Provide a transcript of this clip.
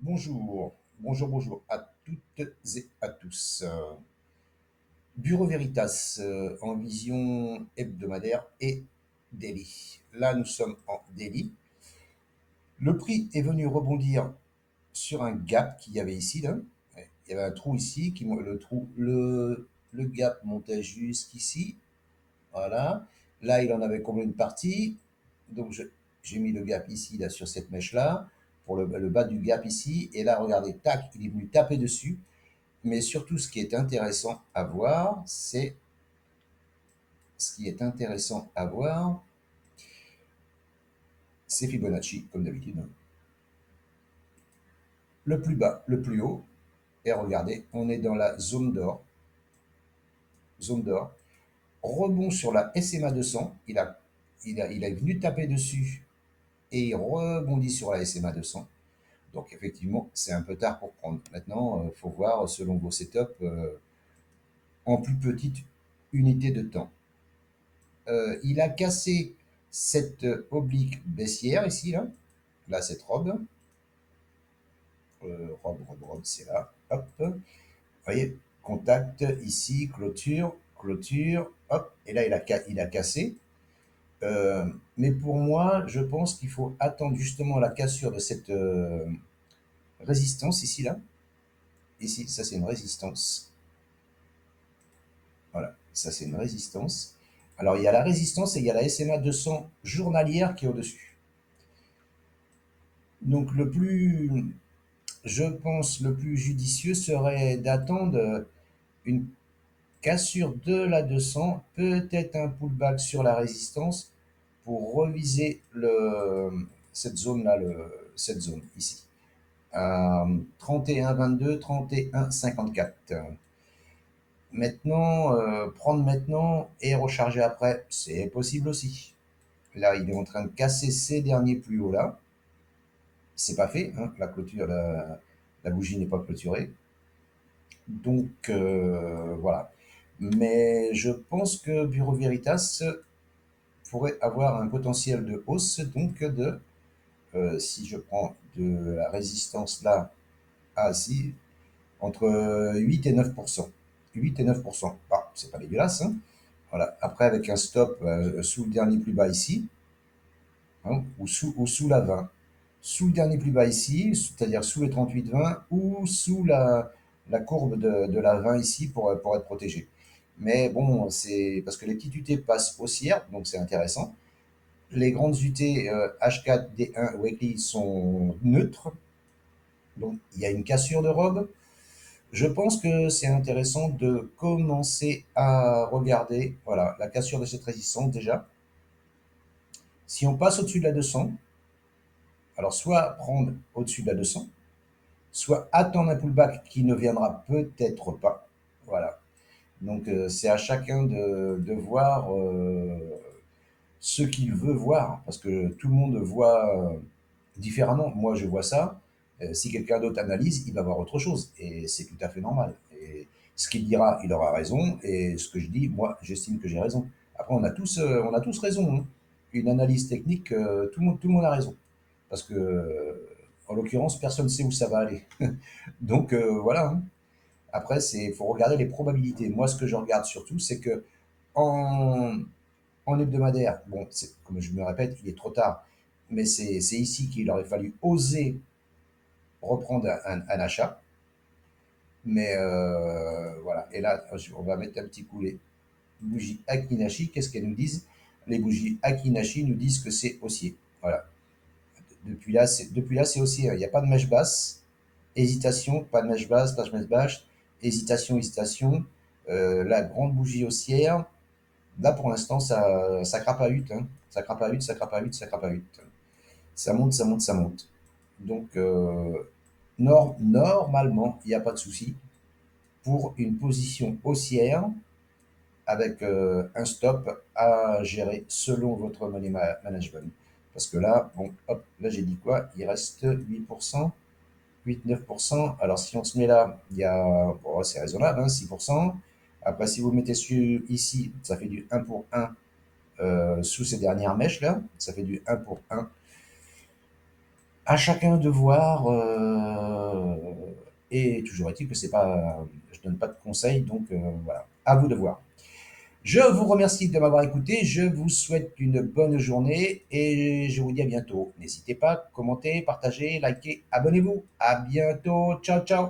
Bonjour à toutes et à tous. Bureau Veritas en vision hebdomadaire et daily. Là, nous sommes en daily. Le prix est venu rebondir sur un gap qu'il y avait ici. Là. Il y avait un trou ici, le gap montait jusqu'ici. Voilà. Là, il en avait combien une partie. Donc, j'ai mis le gap ici, là, sur cette mèche-là, pour le bas du gap ici. Et là, regardez, tac, il est venu taper dessus. Mais surtout, ce qui est intéressant à voir, c'est Fibonacci, comme d'habitude. Le plus bas, le plus haut. Et regardez, on est dans la zone d'or. Zone d'or. Rebond sur la SMA 200. Il est venu taper dessus et il rebondit sur la SMA 200. Donc effectivement, c'est un peu tard pour prendre. Maintenant, il faut voir selon vos setups en plus petite unité de temps. Il a cassé cette oblique baissière ici, là cette robe. Robe, c'est là. Hop. Vous voyez, contact ici, clôture, hop. Et là, il a cassé. Mais pour moi, je pense qu'il faut attendre justement la cassure de cette résistance ici, là. Ici, ça c'est une résistance. Voilà, ça c'est une résistance. Alors il y a la résistance et il y a la SMA 200 journalière qui est au-dessus. Donc je pense, le plus judicieux serait d'attendre une cassure de la 200, peut-être un pullback sur la résistance pour reviser cette zone-là, cette zone ici. 31,22, 31,54. Maintenant, prendre maintenant et recharger après, c'est possible aussi. Là, il est en train de casser ces derniers plus hauts là. C'est pas fait, hein, la bougie n'est pas clôturée. Donc voilà. Mais je pense que Bureau Veritas pourrait avoir un potentiel de hausse, donc si je prends de la résistance là à ici, entre 8 et 9%. 8 et 9%. Ah, c'est pas dégueulasse. Hein. Voilà. Après, avec un stop sous le dernier plus bas ici, hein, ou sous la 20. Sous le dernier plus bas ici, c'est-à-dire sous les 38,20 ou sous la courbe de la 20 ici pour être protégé. Mais bon, c'est parce que les petites UT passent haussières, donc c'est intéressant. Les grandes UT H4, D1, Weekly sont neutres, donc il y a une cassure de robe. Je pense que c'est intéressant de commencer à regarder voilà, la cassure de cette résistance déjà. Si on passe au-dessus de la 200, alors soit prendre au-dessus de la 200, soit attendre un pullback qui ne viendra peut-être pas. Voilà. Donc c'est à chacun de voir ce qu'il veut voir, parce que tout le monde voit différemment. Moi, je vois ça. Si quelqu'un d'autre analyse, il va voir autre chose, et c'est tout à fait normal. Et ce qu'il dira, il aura raison, et ce que je dis, moi, j'estime que j'ai raison. Après, on a tous raison. Hein. Une analyse technique, tout le monde a raison, parce que, en l'occurrence, personne ne sait où ça va aller. Donc voilà. Hein. Après, il faut regarder les probabilités. Moi, ce que je regarde surtout, c'est que en, en hebdomadaire, bon, comme je me répète, il est trop tard, mais c'est ici qu'il aurait fallu oser reprendre un achat. Mais voilà. Et là, on va mettre un petit coup les bougies Akinashi. Qu'est-ce qu'elles nous disent? Les bougies Akinashi nous disent que c'est haussier. Voilà. Depuis là, c'est haussier. Il n'y a pas de mèche basse. Hésitation, pas de mèche basse, pas de mèche basse. Hésitation. La grande bougie haussière. Là, pour l'instant, ça crapahute. Hein. Ça crapahute, ça crapahute, ça crapahute. Ça monte, ça monte, ça monte. Donc, normalement, il n'y a pas de souci pour une position haussière avec un stop à gérer selon votre money management. Parce que là, bon, hop, là j'ai dit quoi? Il reste 8%, 8-9%. Alors si on se met là, bon, c'est raisonnable, hein, 6%. Après, si vous mettez ici, ça fait du 1 pour 1 sous ces dernières mèches là, ça fait du 1 pour 1. À chacun de voir Et toujours est-il que c'est pas, je donne pas de conseils, donc voilà, à vous de voir. Je vous remercie de m'avoir écouté, je vous souhaite une bonne journée et je vous dis à bientôt. N'hésitez pas, commentez, partagez, likez, abonnez-vous. À bientôt, ciao ciao.